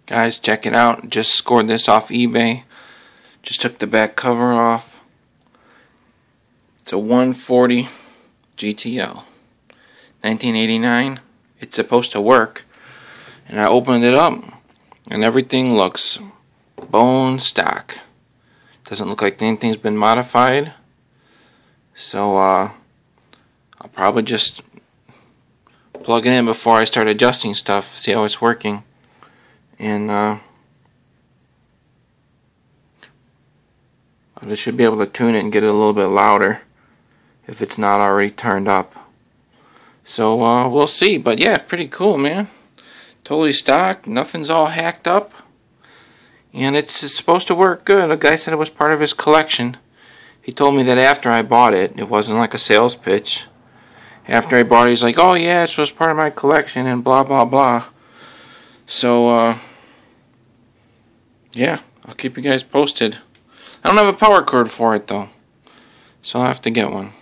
Guys, check it out. Just scored this off eBay. Just took the back cover off. It's a 140 GTL. 1989. It's supposed to work. And I opened it up, and everything looks bone stock. Doesn't look like anything's been modified. So, I'll probably just plug it in before I start adjusting stuff, see how it's working. And I should be able to tune it and get it a little bit louder if it's not already turned up. So we'll see. But yeah, pretty cool, man. Totally stock. Nothing's all hacked up. And it's supposed to work good. A guy said it was part of his collection. He told me that after I bought it, it wasn't like a sales pitch. After I bought it, he's like, oh yeah, it was part of my collection and blah blah blah. So yeah, I'll keep you guys posted. I don't have a power cord for it though, so I'll have to get one.